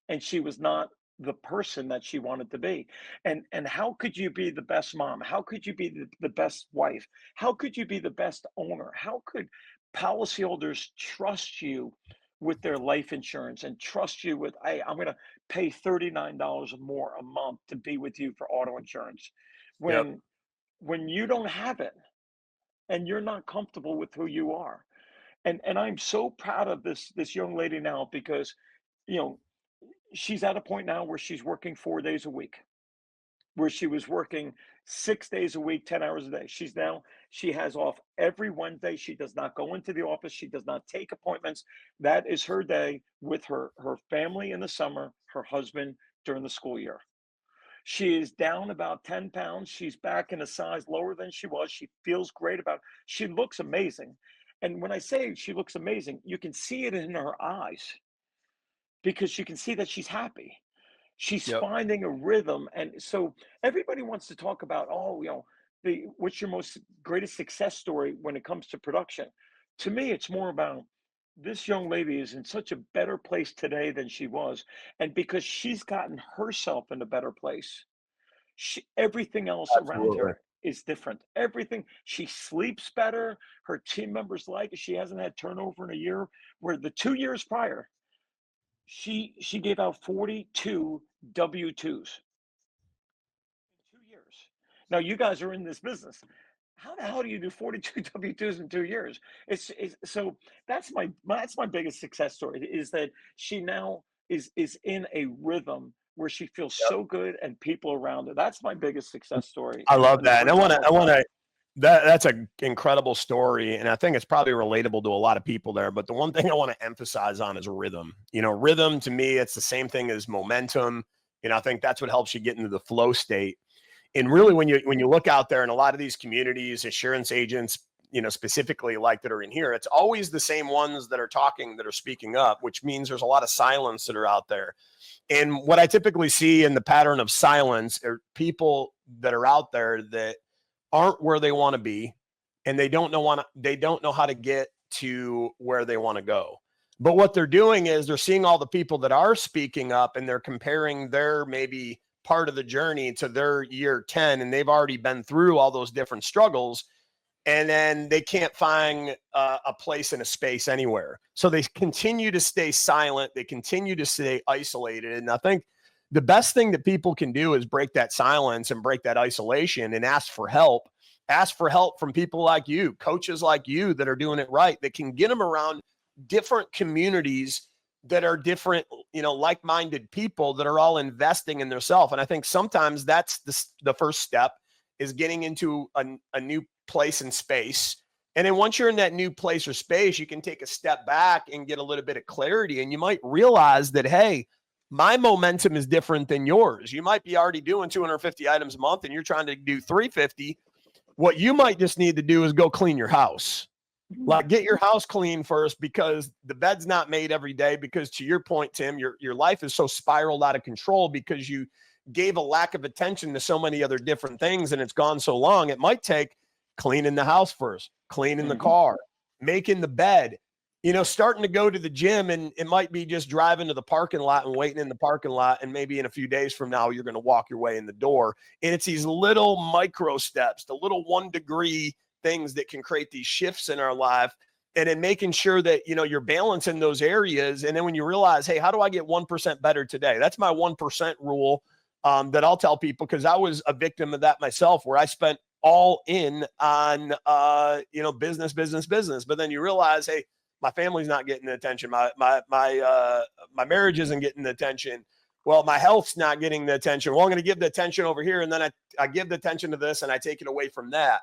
and she was not the person that she wanted to be. And how could you be the best mom? How could you be the best wife? How could you be the best owner? How could policyholders trust you with their life insurance and trust you with, hey, I'm going to pay $39 more a month to be with you for auto insurance Yep. when you don't have it and you're not comfortable with who you are. And I'm so proud of this young lady now because, you know, she's at a point now where she's working 4 days a week, where she was working 6 days a week, 10 hours a day. She has off every Wednesday. She does not go into the office. She does not take appointments. That is her day with her family in the summer, her husband during the school year. She is down about 10 pounds. She's back in a size lower than she was. She feels great about it. She looks amazing. And when I say she looks amazing, you can see it in her eyes because you can see that she's happy. She's Yep. finding a rhythm. And so everybody wants to talk about, oh, what's your most greatest success story when it comes to production? To me, it's more about this young lady is in such a better place today than she was. And because she's gotten herself in a better place, everything else around Absolutely. her is different. Everything, she sleeps better. Her team members like it. She hasn't had turnover in a year, where the 2 years prior, she gave out 42 W-2s in 2 years. Now you guys are in this business. How the hell do you do 42 W-2s in 2 years? It's so that's my biggest success story is that she now is in a rhythm where she feels so good and people around her. That's my biggest success story, I love and the that. And person I'm I most want proud of. to, that's an incredible story. And I think it's probably relatable to a lot of people there. But the one thing I want to emphasize on is rhythm. Rhythm to me, it's the same thing as momentum. I think that's what helps you get into the flow state. And really, when you look out there in a lot of these communities, insurance agents, specifically like that are in here, it's always the same ones that are talking, that are speaking up, which means there's a lot of silence that are out there. And what I typically see in the pattern of silence are people that are out there that aren't where they want to be, and they don't know how to get to where they want to go. But what they're doing is they're seeing all the people that are speaking up, and they're comparing their maybe part of the journey to their year 10, and they've already been through all those different struggles, and then they can't find a place in a space anywhere. So they continue to stay silent. They continue to stay isolated. And I think the best thing that people can do is break that silence and break that isolation and ask for help. Ask for help from people like you, coaches like you that are doing it right, that can get them around different communities that are different, like-minded people that are all investing in themselves. And I think sometimes that's the first step, is getting into a new place and space. And then once you're in that new place or space, you can take a step back and get a little bit of clarity. And you might realize that, hey, my momentum is different than yours. You might be already doing 250 items a month and you're trying to do 350. What you might just need to do is go clean your house. Like, get your house clean first, because the bed's not made every day. Because to your point, Tim, your life is so spiraled out of control because you gave a lack of attention to so many other different things, and it's gone so long. It might take cleaning the house first, cleaning the Mhm. car, making the bed, starting to go to the gym. And it might be just driving to the parking lot and waiting in the parking lot. And maybe in a few days from now, you're going to walk your way in the door. And it's these little micro steps, the little 1 degree things that can create these shifts in our life. And then making sure that, you're balancing those areas. And then when you realize, hey, how do I get 1% better today? That's my 1% rule that I'll tell people, because I was a victim of that myself, where I spent all in on, business. But then you realize, hey, my family's not getting the attention. My marriage isn't getting the attention. Well, my health's not getting the attention. Well, I'm going to give the attention over here. And then I give the attention to this and I take it away from that.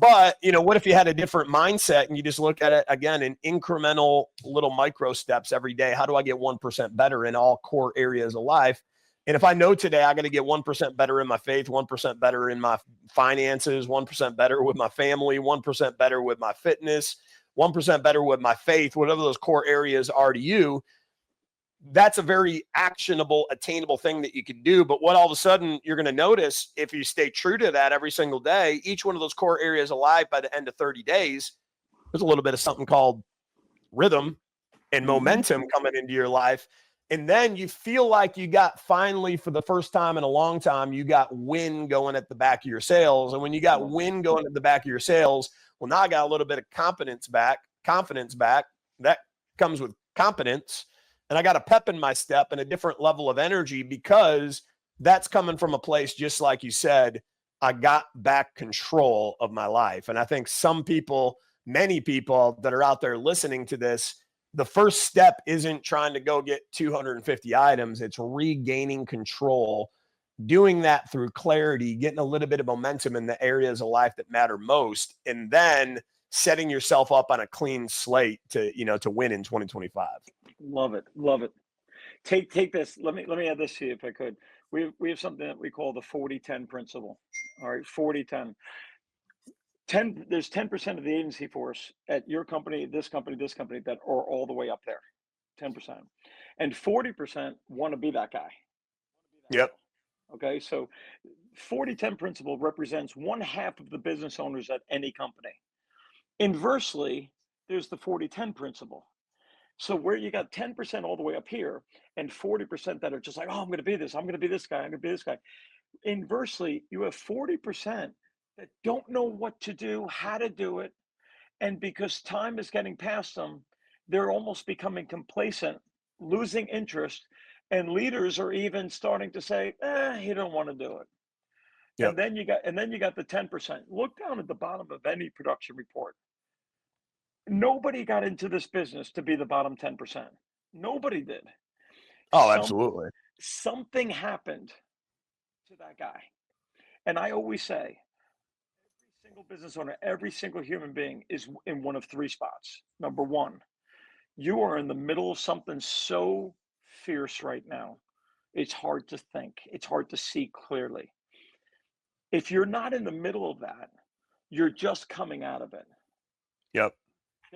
But, what if you had a different mindset and you just look at it again in incremental little micro steps every day? How do I get 1% better in all core areas of life? And if I know today I got to get 1% better in my faith, 1% better in my finances, 1% better with my family, 1% better with my fitness, 1% better with my faith, whatever those core areas are to you, that's a very actionable, attainable thing that you can do. But what all of a sudden you're going to notice, if you stay true to that every single day, each one of those core areas of life by the end of 30 days, there's a little bit of something called rhythm and momentum coming into your life. And then you feel like you got, finally, for the first time in a long time, you got wind going at the back of your sails. And when you got wind going at the back of your sails, well, now I got a little bit of confidence back. That comes with competence. And I got a pep in my step and a different level of energy, because that's coming from a place, just like you said, I got back control of my life. And I think many people that are out there listening to this, the first step isn't trying to go get 250 items. It's regaining control, doing that through clarity, getting a little bit of momentum in the areas of life that matter most, and then setting yourself up on a clean slate to win in 2025. Love it. Love it. Take this. Let me add this to you if I could. We have something that we call the 40-10 principle. All right, 40-10. There's 10% of the agency force at your company, this company, that are all the way up there. 10%. And 40% want to be that guy. Yep. Okay. So 40-10 principle represents one half of the business owners at any company. Inversely, there's the 40-10 principle. So where you got 10% all the way up here and 40% that are just like, oh, I'm going to be this, I'm going to be this guy, I'm going to be this guy. Inversely, you have 40% that don't know what to do, how to do it. And because time is getting past them, they're almost becoming complacent, losing interest. And leaders are even starting to say, you don't want to do it. Yep. And then you got the 10%. Look down at the bottom of any production report. Nobody got into this business to be the bottom 10%. Nobody did. Oh, absolutely. Something happened to that guy. And I always say, every single business owner, every single human being is in one of three spots. Number one, you are in the middle of something so fierce right now. It's hard to think. It's hard to see clearly. If you're not in the middle of that, you're just coming out of it. Yep.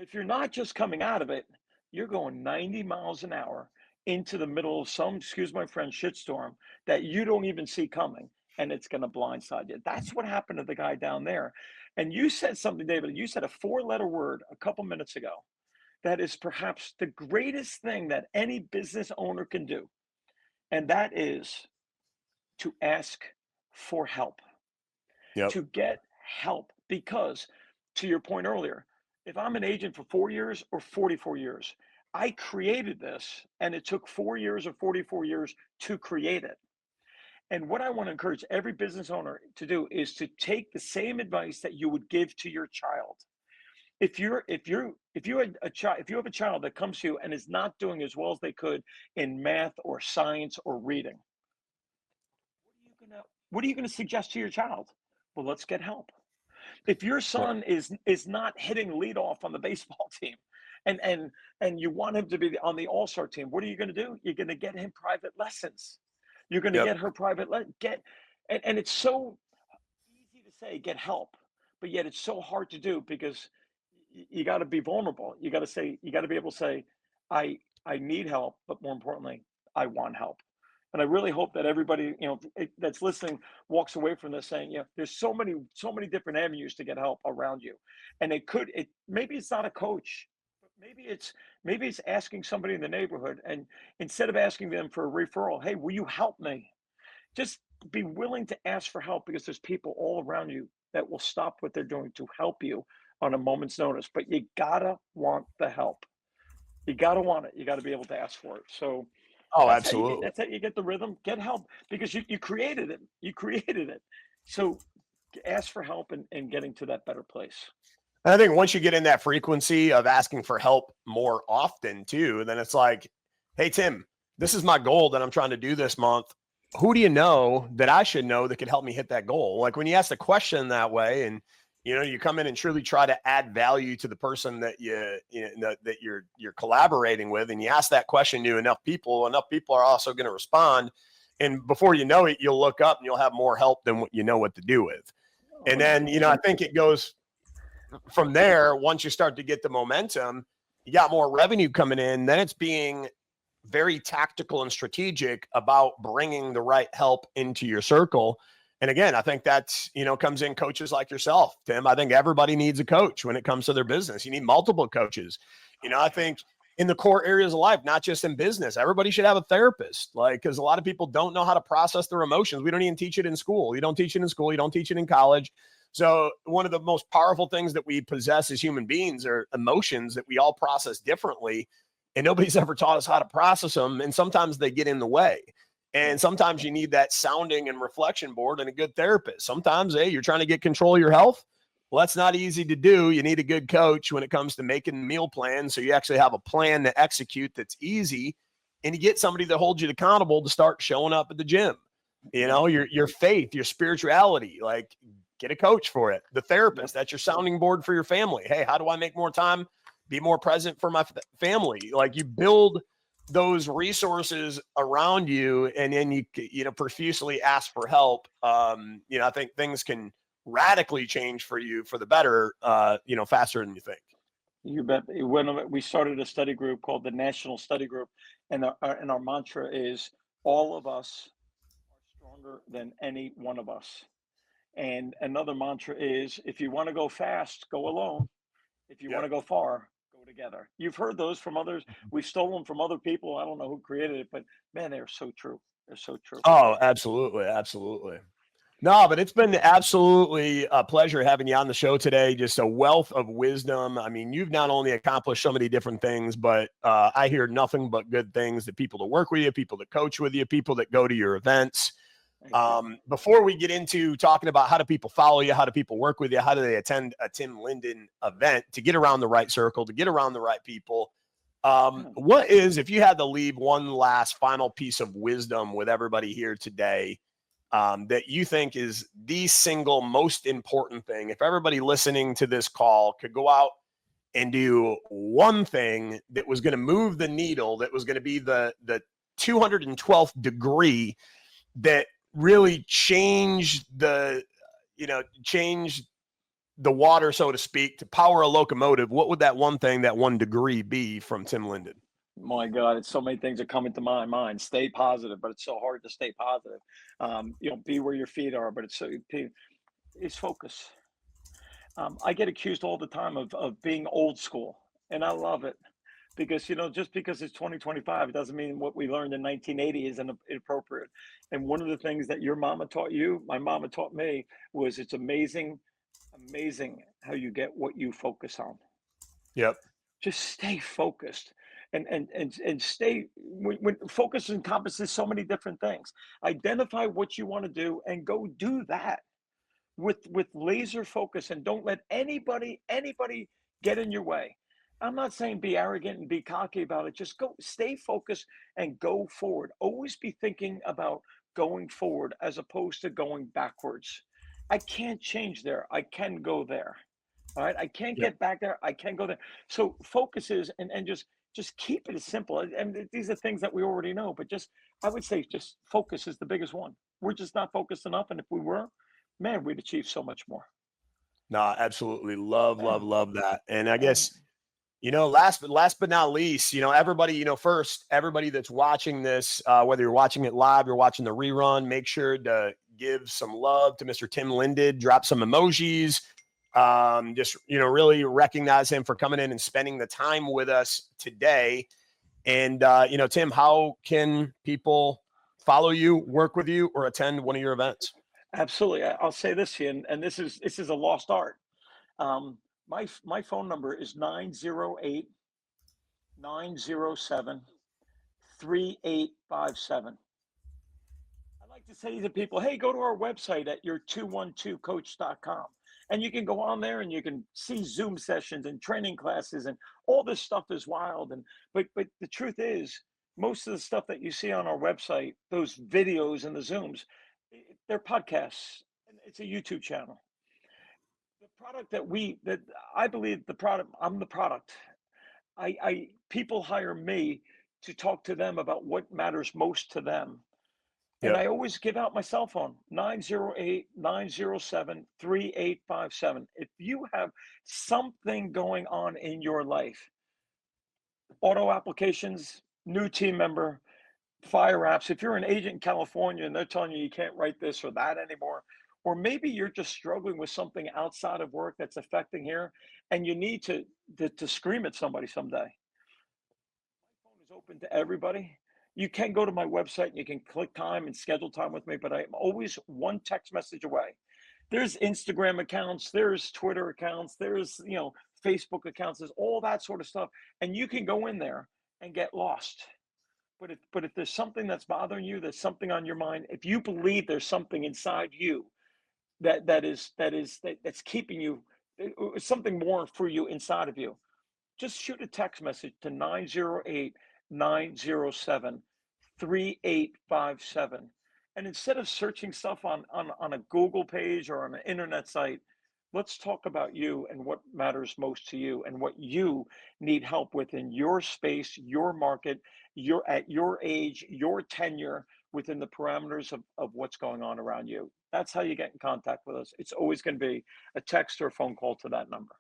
If you're not just coming out of it, you're going 90 miles an hour into the middle of some, excuse my French, shitstorm that you don't even see coming, and it's going to blindside you. That's what happened to the guy down there. And you said something, David. You said a 4-letter word a couple minutes ago that is perhaps the greatest thing that any business owner can do, and that is to ask for help. Yep. To get help. Because, to your point earlier, if I'm an agent for 4 years or 44 years, I created this, and it took 4 years or 44 years to create it. And what I want to encourage every business owner to do is to take the same advice that you would give to your child. If you have a child that comes to you and is not doing as well as they could in math or science or reading, what are you gonna suggest to your child? Well, let's get help. If your son is not hitting leadoff on the baseball team, and you want him to be on the all-star team, what are you going to do? You're going to get him private lessons. You're going to get her private and it's so easy to say get help, but yet it's so hard to do, because you got to be vulnerable. You got to be able to say, I need help, but more importantly, I want help. And I really hope that everybody, that's listening walks away from this saying, there's so many different avenues to get help around you. And maybe it's not a coach, but maybe it's asking somebody in the neighborhood, and instead of asking them for a referral, hey, will you help me? Just be willing to ask for help, because there's people all around you that will stop what they're doing to help you on a moment's notice. But you gotta want the help. You gotta want it. You gotta be able to ask for it. So Absolutely. That's how you get the rhythm. Get help, because you created it. You created it. So ask for help and getting to that better place. And I think once you get in that frequency of asking for help more often too, then it's like, hey, Tim, this is my goal that I'm trying to do this month. Who do you know that I should know that could help me hit that goal? Like when you ask the question that way, and you come in and truly try to add value to the person that that you're collaborating with, and you ask that question to enough people are also going to respond. And before you know it, you'll look up and you'll have more help than what you know what to do with. And then, I think it goes from there. Once you start to get the momentum, you got more revenue coming in, then it's being very tactical and strategic about bringing the right help into your circle. And again, I think that's, comes in coaches like yourself, Tim. I think everybody needs a coach when it comes to their business. You need multiple coaches. I think in the core areas of life, not just in business, everybody should have a therapist. Like, because a lot of people don't know how to process their emotions. We don't even teach it in school. You don't teach it in school. You don't teach it in college. So one of the most powerful things that we possess as human beings are emotions that we all process differently. And nobody's ever taught us how to process them. And sometimes they get in the way. And sometimes you need that sounding and reflection board and a good therapist. Sometimes, hey, you're trying to get control of your health. Well, that's not easy to do. You need a good coach when it comes to making meal plans. So you actually have a plan to execute that's easy. And you get somebody that holds you accountable to start showing up at the gym. Your faith, your spirituality, like get a coach for it. The therapist, that's your sounding board for your family. Hey, how do I make more time, be more present for my family? Like you build those resources around you, and then you profusely ask for help. I think things can radically change for you for the better, faster than you think. You bet. When we started a study group called the National Study Group, and our mantra is all of us are stronger than any one of us. And another mantra is if you want to go fast, go alone. If you want Yep. to go far, go together. You've heard those from others. We've stolen from other people. I don't know who created it, but man, they're so true. They're so true. Oh, absolutely. Absolutely. No, but it's been absolutely a pleasure having you on the show today. Just a wealth of wisdom. I mean, you've not only accomplished so many different things, but I hear nothing but good things. The people that work with you, people that coach with you, people that go to your events. Thank you. Before we get into talking about how do people follow you, how do people work with you, how do they attend a Tim Lindon event to get around the right circle, to get around the right people, what is, if you had to leave one last final piece of wisdom with everybody here today, that you think is the single most important thing? If everybody listening to this call could go out and do one thing that was going to move the needle, that was going to be the 212th degree that really changed change the water, so to speak, to power a locomotive, what would that one thing, that one degree be from Tim Lindon? My God, it's so many things are coming to my mind. Stay positive, but it's so hard to stay positive. Be where your feet are, but it's focus. I get accused all the time of being old school, and I love it because just because it's 2025, it doesn't mean what we learned in 1980 isn't inappropriate. And one of the things that your mama taught you, my mama taught me, was it's amazing, amazing how you get what you focus on. Yep. Just stay focused, and stay when focus encompasses so many different things. Identify what you want to do and go do that with laser focus, and don't let anybody get in your way. I'm not saying be arrogant and be cocky about it. Just go, stay focused and go forward. Always be thinking about going forward as opposed to going backwards. I can't change there. I can go there. All right. I can't Yep. get back there. I can go there. So focus is, and just keep it as simple. And these are things that we already know, but I would say just focus is the biggest one. We're just not focused enough. And if we were, man, we'd achieve so much more. No, absolutely. Love, love, Yeah. love that. And I Yeah. guess, last but not least, everybody, first, everybody that's watching this, whether you're watching it live, you're watching the rerun, make sure to give some love to Mr. Tim Lindon, drop some emojis, just, really recognize him for coming in and spending the time with us today. And, Tim, how can people follow you, work with you, or attend one of your events? Absolutely. I'll say this here, and this is a lost art. My phone number is 908-907-3857. I like to say to people, hey, go to our website at your212coach.com. And you can go on there and you can see Zoom sessions and training classes, and all this stuff is wild. But the truth is, most of the stuff that you see on our website, those videos and the Zooms, they're podcasts. And it's a YouTube channel. The product that I believe the product, I'm the product. I people hire me to talk to them about what matters most to them. And Yep. I always give out my cell phone, 908-907-3857. If you have something going on in your life, auto applications, new team member, fire apps. If you're an agent in California and they're telling you you can't write this or that anymore, or maybe you're just struggling with something outside of work that's affecting here, and you need to scream at somebody someday. My phone is open to everybody. You can go to my website and you can click time and schedule time with me, but I'm always one text message away. There's Instagram accounts, there's Twitter accounts, there's Facebook accounts, there's all that sort of stuff, and you can go in there and get lost. But if there's something that's bothering you, there's something on your mind. If you believe there's something inside you that's keeping you something more for you inside of you, just shoot a text message to 908-907-3857. And instead of searching stuff on a Google page or on an internet site, let's talk about you and what matters most to you and what you need help with in your space, your market, at your age, your tenure within the parameters of what's going on around you. That's how you get in contact with us. It's always going to be a text or a phone call to that number.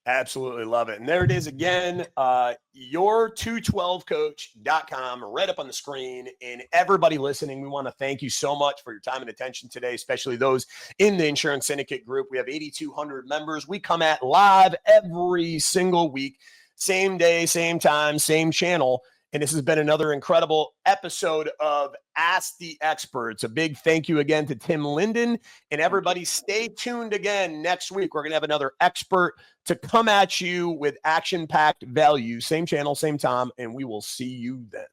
Absolutely love it. And there it is again, your212coach.com, right up on the screen. And everybody listening, we want to thank you so much for your time and attention today, especially those in the Insurance Syndicate group. We have 8,200 members. We come at live every single week, same day, same time, same channel. And this has been another incredible episode of Ask the Experts. A big thank you again to Tim Lindon. And everybody stay tuned again next week. We're going to have another expert to come at you with action-packed value. Same channel, same time, and we will see you then.